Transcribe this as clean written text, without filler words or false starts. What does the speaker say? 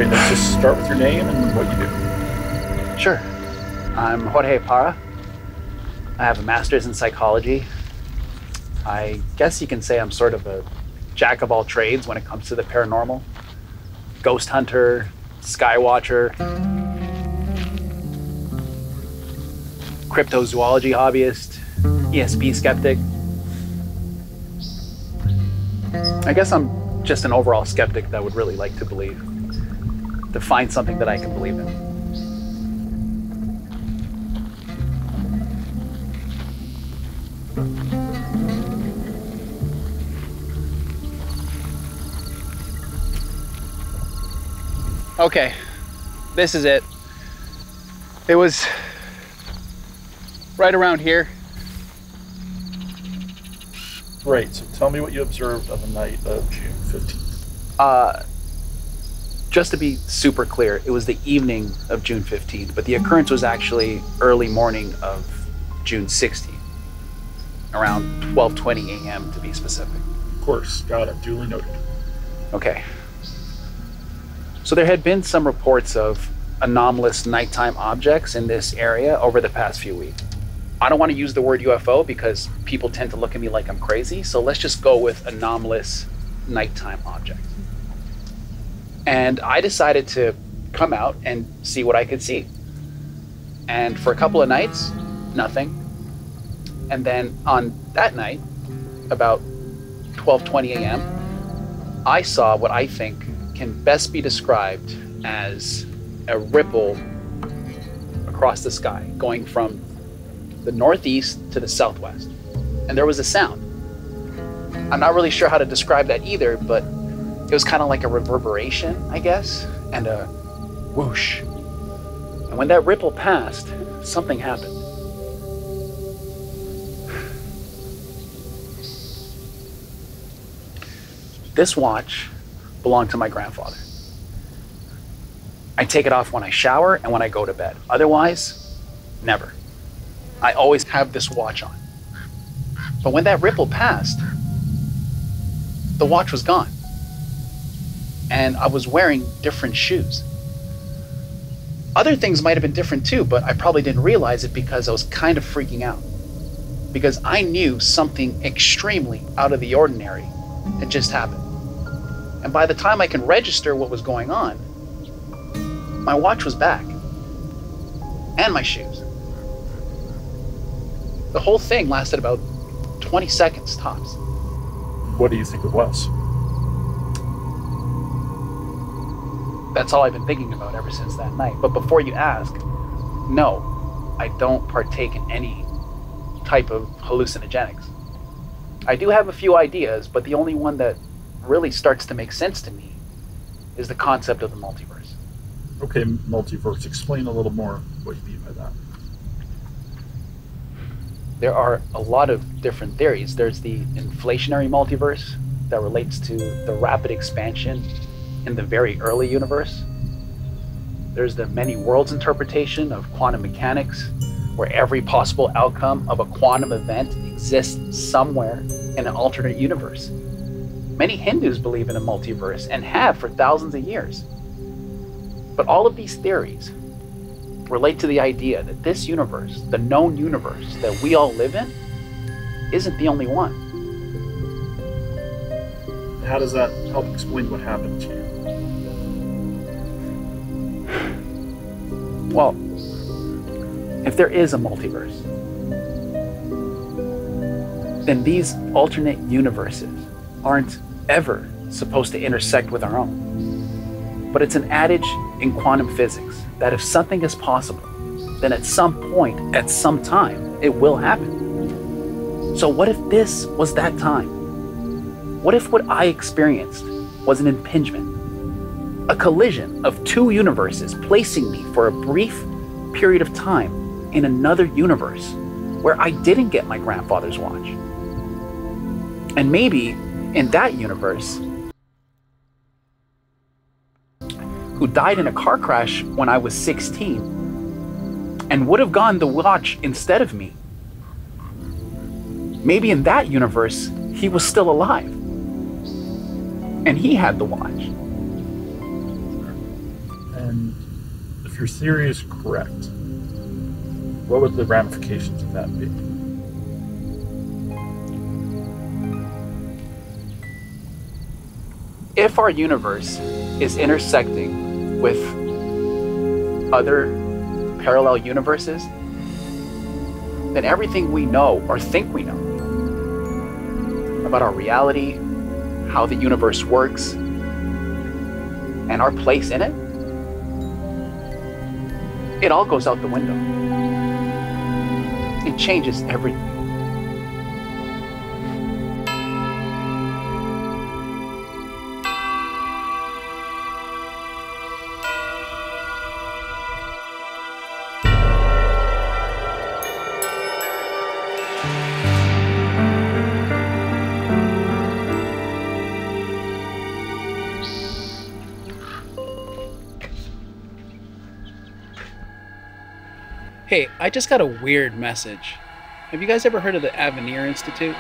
right, let's just start with your name and what you do. Sure. I'm Jorge Parra. I have a master's in psychology. I guess you can say I'm sort of a jack of all trades when it comes to the paranormal. Ghost hunter, sky watcher, cryptozoology hobbyist, ESP skeptic. I guess I'm just an overall skeptic that would really like to believe, to find something that I can believe in. Okay, this is it. It was right around here. Great, so tell me what you observed on the night of June 15th. Just to be super clear, it was the evening of June 15th, but the occurrence was actually early morning of June 16th, around 12:20 a.m. to be specific. Of course, got it, duly noted. Okay. So there had been some reports of anomalous nighttime objects in this area over the past few weeks. I don't want to use the word UFO because people tend to look at me like I'm crazy, so let's just go with anomalous nighttime objects. And I decided to come out and see what I could see. And for a couple of nights, nothing. And then on that night, about 12:20 a.m., I saw what I think can best be described as a ripple across the sky, going from the northeast to the southwest. And there was a sound. I'm not really sure how to describe that either, but it was kind of like a reverberation, I guess, and a whoosh. And when that ripple passed, something happened. This watch belonged to my grandfather. I take it off when I shower and when I go to bed. Otherwise, never. I always have this watch on. But when that ripple passed, the watch was gone. And I was wearing different shoes. Other things might have been different too, but I probably didn't realize it because I was kind of freaking out. Because I knew something extremely out of the ordinary had just happened. And by the time I can register what was going on, my watch was back. And my shoes. The whole thing lasted about 20 seconds tops. What do you think it was? That's all I've been thinking about ever since that night. But before you ask, no, I don't partake in any type of hallucinogenics. I do have a few ideas, but the only one that really starts to make sense to me is the concept of the multiverse. Okay, multiverse. Explain a little more what you mean by that. There are a lot of different theories. There's the inflationary multiverse that relates to the rapid expansion in the very early universe. There's the many worlds interpretation of quantum mechanics, where every possible outcome of a quantum event exists somewhere in an alternate universe. Many Hindus believe in a multiverse and have for thousands of years. But all of these theories relate to the idea that this universe, the known universe that we all live in, isn't the only one. How does that help explain what happened to you? Well, if there is a multiverse, then these alternate universes aren't ever supposed to intersect with our own. But it's an adage in quantum physics that if something is possible, then at some point, at some time, it will happen. So what if this was that time? What if what I experienced was an impingement, a collision of two universes placing me for a brief period of time in another universe where I didn't get my grandfather's watch? And maybe in that universe, who died in a car crash when I was 16 and would have gotten the watch instead of me. Maybe in that universe, he was still alive and he had the watch. if your theory is correct, what would the ramifications of that be? If our universe is intersecting with other parallel universes, then everything we know or think we know about our reality, how the universe works, and our place in it, it all goes out the window. It changes everything. Hey, I just got a weird message. Have you guys ever heard of the Avenir Institute?